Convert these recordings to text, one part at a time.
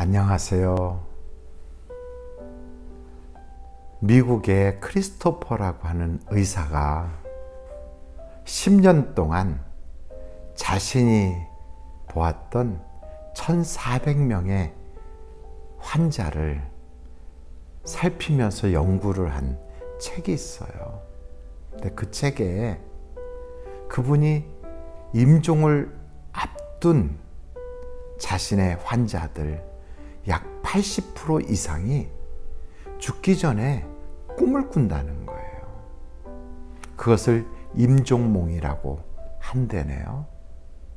안녕하세요. 미국의 크리스토퍼라고 하는 의사가 10년 동안 자신이 보았던 1,400명의 환자를 살피면서 연구를 한 책이 있어요. 근데 그 책에 그분이 임종을 앞둔 자신의 환자들 약 80% 이상이 죽기 전에 꿈을 꾼다는 거예요. 그것을 임종몽이라고 한대네요.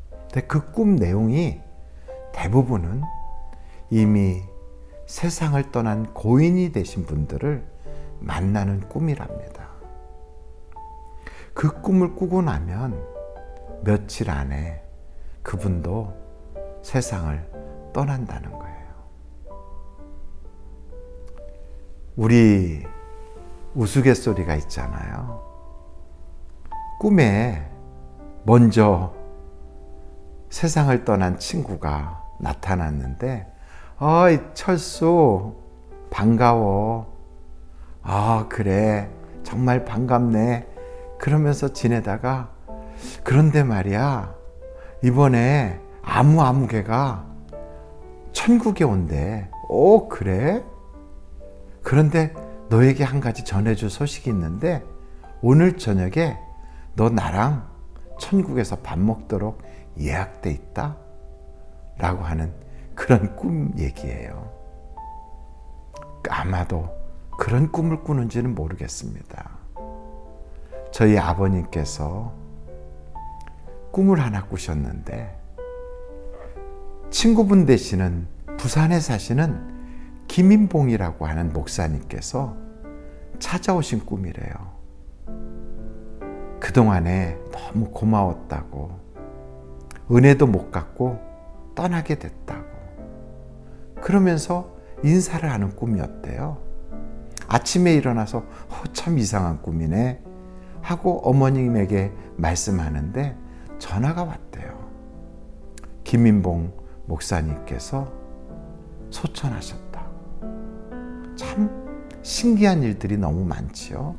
근데 그 꿈 내용이 대부분은 이미 세상을 떠난 고인이 되신 분들을 만나는 꿈이랍니다. 그 꿈을 꾸고 나면 며칠 안에 그분도 세상을 떠난다는 거예요. 우리 우스갯소리가 있잖아요. 꿈에 먼저 세상을 떠난 친구가 나타났는데 어이 철수 반가워. 그래 정말 반갑네. 그러면서 지내다가 그런데 말이야 이번에 아무개가 천국에 온대. 그래? 그런데 너에게 한 가지 전해줄 소식이 있는데 오늘 저녁에 너 나랑 천국에서 밥 먹도록 예약돼 있다 라고 하는 그런 꿈 얘기예요. 아마도 그런 꿈을 꾸는지는 모르겠습니다. 저희 아버님께서 꿈을 하나 꾸셨는데 친구분 되시는 부산에 사시는 김인봉이라고 하는 목사님께서 찾아오신 꿈이래요. 그동안에 너무 고마웠다고, 은혜도 못 갚고 떠나게 됐다고, 그러면서 인사를 하는 꿈이었대요. 아침에 일어나서 참 이상한 꿈이네 하고 어머님에게 말씀하는데 전화가 왔대요. 김인봉 목사님께서 소천하셨다고. 참 신기한 일들이 너무 많지요.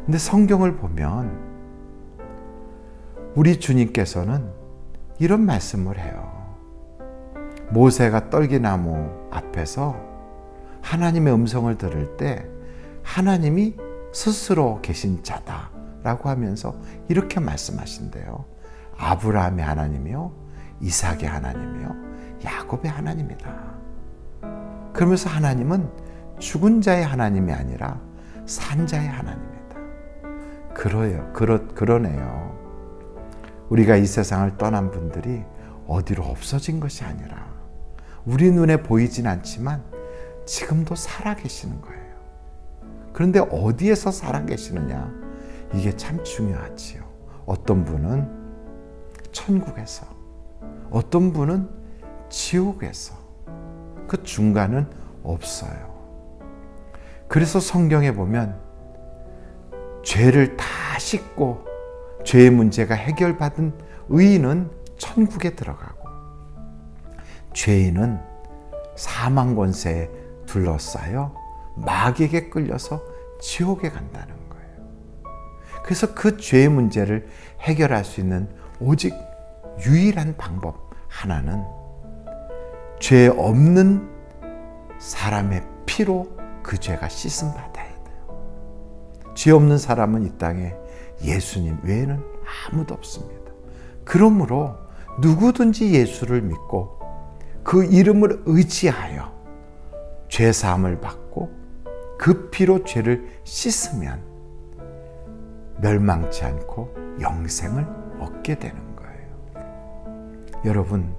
근데 성경을 보면 우리 주님께서는 이런 말씀을 해요. 모세가 떨기나무 앞에서 하나님의 음성을 들을 때 하나님이 스스로 계신 자다라고 하면서 이렇게 말씀하신대요. 아브라함의 하나님이요, 이삭의 하나님이요, 야곱의 하나님이다. 그러면서 하나님은 죽은 자의 하나님이 아니라 산 자의 하나님이다. 그러네요. 우리가 이 세상을 떠난 분들이 어디로 없어진 것이 아니라 우리 눈에 보이진 않지만 지금도 살아계시는 거예요. 그런데 어디에서 살아계시느냐? 이게 참 중요하지요. 어떤 분은 천국에서, 어떤 분은 지옥에서, 그 중간은 없어요. 그래서 성경에 보면 죄를 다 씻고 죄의 문제가 해결받은 의인은 천국에 들어가고 죄인은 사망 권세에 둘러싸여 마귀에게 끌려서 지옥에 간다는 거예요. 그래서 그 죄의 문제를 해결할 수 있는 오직 유일한 방법 하나는 죄 없는 사람의 피로 그 죄가 씻음 받아야 돼요. 죄 없는 사람은 이 땅에 예수님 외에는 아무도 없습니다. 그러므로 누구든지 예수를 믿고 그 이름을 의지하여 죄 사함을 받고 그 피로 죄를 씻으면 멸망치 않고 영생을 얻게 되는 거예요. 여러분,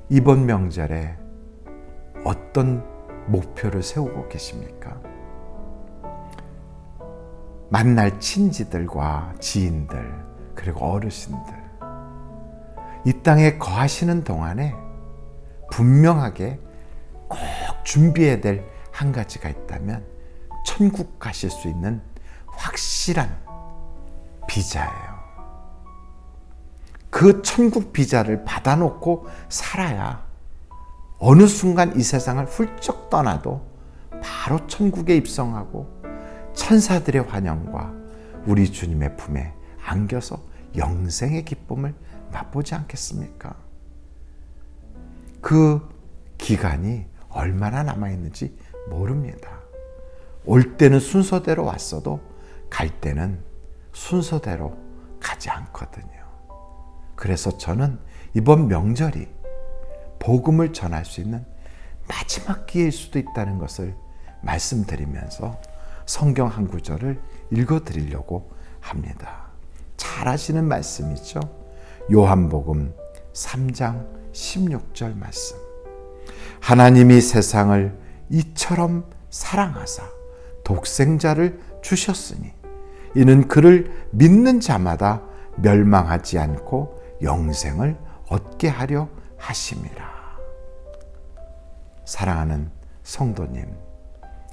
이번 명절에 어떤 목표를 세우고 계십니까? 만날 친지들과 지인들, 그리고 어르신들, 이 땅에 거하시는 동안에 분명하게 꼭 준비해야 될 한 가지가 있다면 천국 가실 수 있는 확실한 비자예요. 그 천국 비자를 받아놓고 살아야 어느 순간 이 세상을 훌쩍 떠나도 바로 천국에 입성하고 천사들의 환영과 우리 주님의 품에 안겨서 영생의 기쁨을 맛보지 않겠습니까? 그 기간이 얼마나 남아있는지 모릅니다. 올 때는 순서대로 왔어도 갈 때는 순서대로 가지 않거든요. 그래서 저는 이번 명절이 복음을 전할 수 있는 마지막 기회일 수도 있다는 것을 말씀드리면서 성경 한 구절을 읽어드리려고 합니다. 잘 아시는 말씀이죠. 요한복음 3장 16절 말씀. 하나님이 세상을 이처럼 사랑하사 독생자를 주셨으니 이는 그를 믿는 자마다 멸망하지 않고 영생을 얻게 하려 하심이라. 사랑하는 성도님,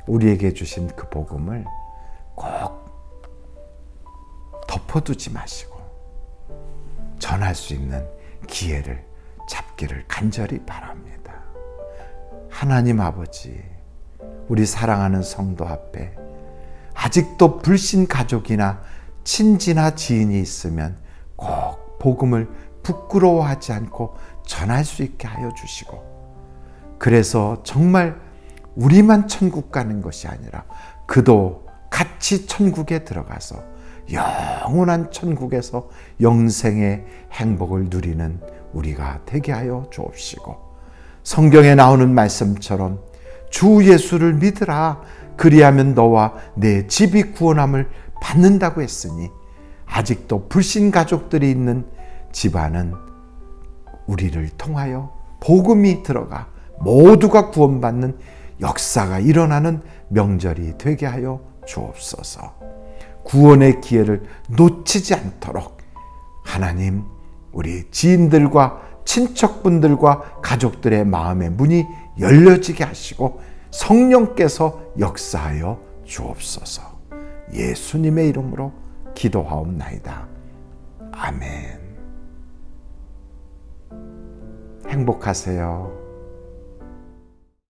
우리에게 주신 그 복음을 꼭 덮어두지 마시고 전할 수 있는 기회를 잡기를 간절히 바랍니다. 하나님 아버지, 우리 사랑하는 성도 앞에 아직도 불신 가족이나 친지나 지인이 있으면 꼭 복음을 부끄러워하지 않고 전할 수 있게 하여 주시고, 그래서 정말 우리만 천국 가는 것이 아니라 그도 같이 천국에 들어가서 영원한 천국에서 영생의 행복을 누리는 우리가 되게 하여 주옵시고, 성경에 나오는 말씀처럼 주 예수를 믿으라 그리하면 너와 내 집이 구원함을 받는다고 했으니 아직도 불신 가족들이 있는 집안은 우리를 통하여 복음이 들어가 모두가 구원받는 역사가 일어나는 명절이 되게 하여 주옵소서. 구원의 기회를 놓치지 않도록 하나님, 우리 지인들과 친척분들과 가족들의 마음의 문이 열려지게 하시고 성령께서 역사하여 주옵소서. 예수님의 이름으로 기도하옵나이다. 아멘. 행복하세요.